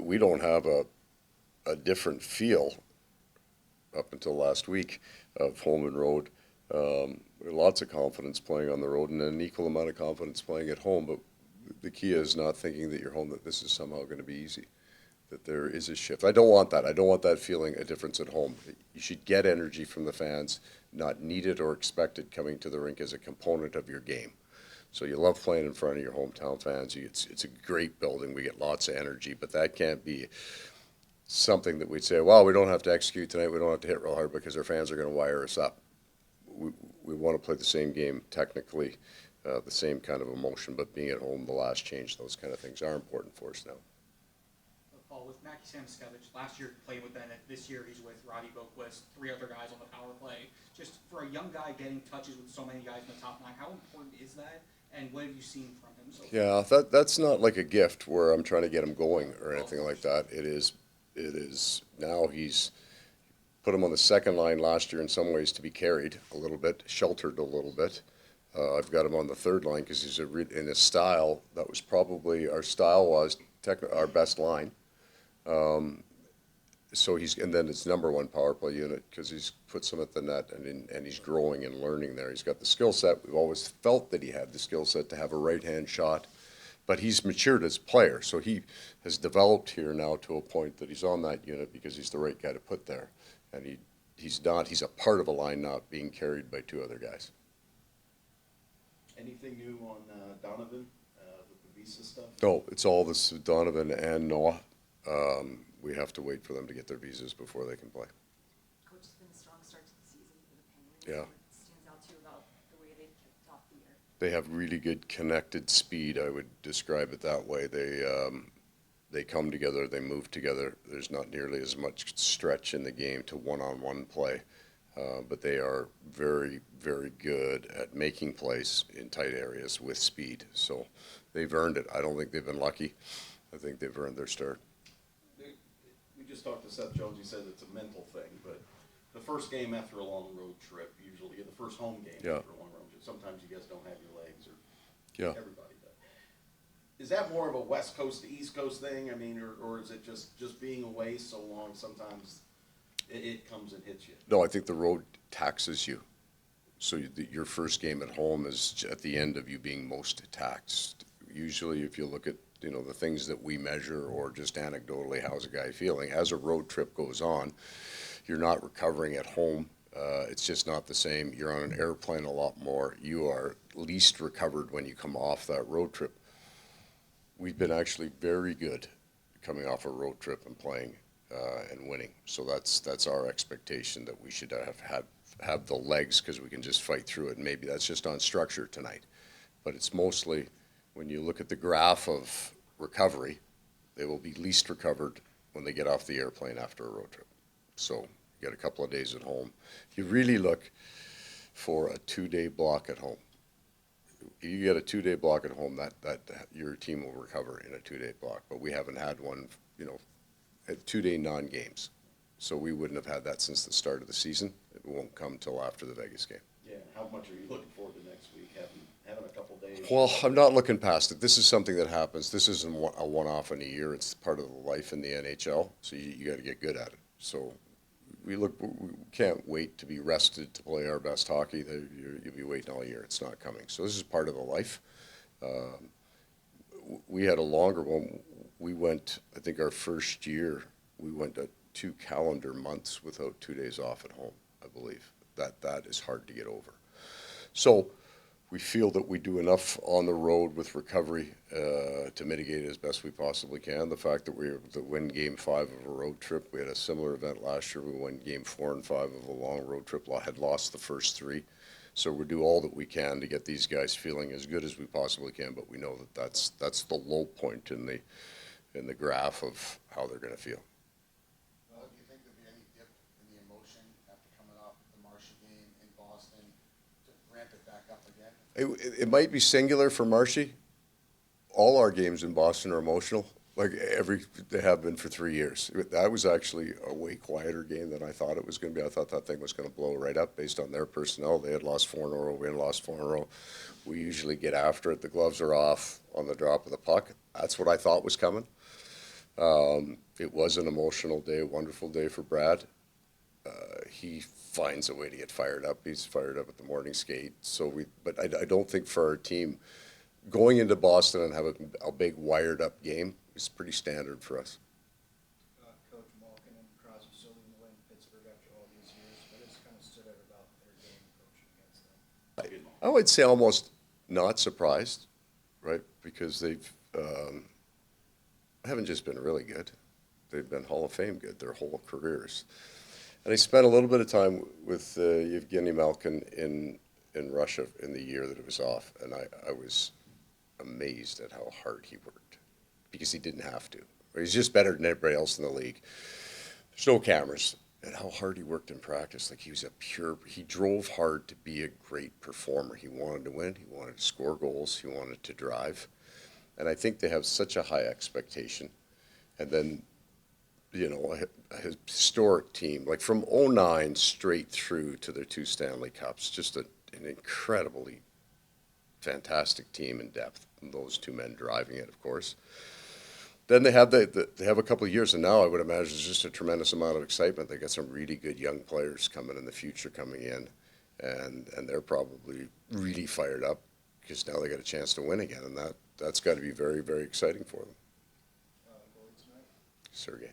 we don't have a different feel up until last week of home and road. Lots of confidence playing on the road and an equal amount of confidence playing at home. But the key is not thinking that you're home, that this is somehow going to be easy, that there is a shift. I don't want that. I don't want that feeling a difference at home. You should get energy from the fans, not need it or expect it coming to the rink as a component of your game. So you love playing in front of your hometown fans. It's a great building. We get lots of energy, but that can't be something that we'd say, well, we don't have to execute tonight. We don't have to hit real hard because our fans are going to wire us up. We want to play the same game technically, the same kind of emotion, but being at home, the last change, those kind of things are important for us now. Paul, with Mackie Samoskevich, last year playing with Bennett, this year he's with Roddy Boquist, 3 other guys on the power play. Just for a young guy getting touches with so many guys in the top 9, how important is that? And what have you seen from him so far? Yeah, that's not like a gift where I'm trying to get him going or anything like that. It is now he's put him on the second line last year in some ways to be carried a little bit, sheltered a little bit. I've got him on the third line because he's in his style. That was probably our style was our best line. So and then it's number one power play unit because he's put some at the net and he's growing and learning there. He's got the skill set. We've always felt that he had the skill set to have a right-hand shot, but he's matured as a player. So he has developed here now to a point that he's on that unit because he's the right guy to put there. And he's a part of a line not being carried by 2 other guys. Anything new on Donovan with the visa stuff? No, it's all this Donovan and Noah. We have to wait for them to get their visas before they can play. Coach, it's been a strong start to the season for the Penguins. Yeah. What stands out to you about the way they've kicked off the year? They have really good connected speed. I would describe it that way. They come together, they move together. There's not nearly as much stretch in the game to one-on-one play, but they are very, very good at making plays in tight areas with speed. So they've earned it. I don't think they've been lucky. I think they've earned their start. We just talked to Seth Jones. He said it's a mental thing, but the first game after a long road trip, usually the first home game after a long road trip, sometimes you guys don't have your legs, or everybody does. Is that more of a West Coast to East Coast thing? I mean, or is it just being away so long, sometimes it comes and hits you? No, I think the road taxes you. So your first game at home is at the end of you being most taxed. Usually if you look at the things that we measure or just anecdotally, how's a guy feeling? As a road trip goes on, you're not recovering at home. It's just not the same. You're on an airplane a lot more. You are least recovered when you come off that road trip. We've been actually very good coming off a road trip and playing and winning. So that's our expectation, that we should have the legs because we can just fight through it. And maybe that's just on structure tonight. But it's mostly, when you look at the graph of recovery, they will be least recovered when they get off the airplane after a road trip. So you got a couple of days at home. You really look for a 2-day block at home. You get a 2-day block at home, that your team will recover in a 2-day block. But we haven't had one, at 2-day non-games. So we wouldn't have had that since the start of the season. It won't come till after the Vegas game. Yeah, how much are you looking forward to next week, having a couple days? Well, I'm not looking past it. This is something that happens. This isn't a one-off in a year. It's part of the life in the NHL. So you got to get good at it. So we can't wait to be rested to play our best hockey. You'll be waiting all year. It's not coming. So this is part of the life. We had a longer one. We went, I think our first year, we went 2 calendar months without 2 days off at home, I believe. That is hard to get over. So we feel that we do enough on the road with recovery to mitigate it as best we possibly can. The fact that we were able to win Game 5 of a road trip, we had a similar event last year. We won Game 4 and 5 of a long road trip, had lost the first 3. So we do all that we can to get these guys feeling as good as we possibly can, but we know that that's the low point in the graph of how they're going to feel. Well, do you think there'll be any dip in the emotion after coming off the Marshy game in Boston to ramp it back up again? It might be singular for Marshy. All our games in Boston are emotional, like they have been for 3 years. That was actually a way quieter game than I thought it was going to be. I thought that thing was going to blow right up based on their personnel. They had lost 4 in a row. We had lost 4 in a row. We usually get after it. The gloves are off on the drop of the puck. That's what I thought was coming. It was an emotional day, a wonderful day for Brad. He finds a way to get fired up. He's fired up at the morning skate. But I don't think for our team, going into Boston and have a big wired up game is pretty standard for us. Coach Malkin and Crosby still leading the way in Pittsburgh after all these years, but it's kind of stood out about their game coaching against them. I would say almost not surprised, right? Because they've haven't just been really good. They've been Hall of Fame good their whole careers. And I spent a little bit of time with Evgeny Malkin in Russia in the year that it was off, and I was amazed at how hard he worked because he didn't have to. He's just better than everybody else in the league. There's no cameras. And how hard he worked in practice. Like he drove hard to be a great performer. He wanted to win. He wanted to score goals. He wanted to drive. And I think they have such a high expectation. And then, a historic team, like from 2009 straight through to their 2 Stanley Cups, just an incredibly fantastic team in depth. And those 2 men driving it, of course. Then they have they have a couple of years, and now I would imagine there's just a tremendous amount of excitement. They got some really good young players coming in the future, coming in, and they're probably really fired up because now they got a chance to win again, and that's got to be very, very exciting for them. Goalie tonight. Sergey.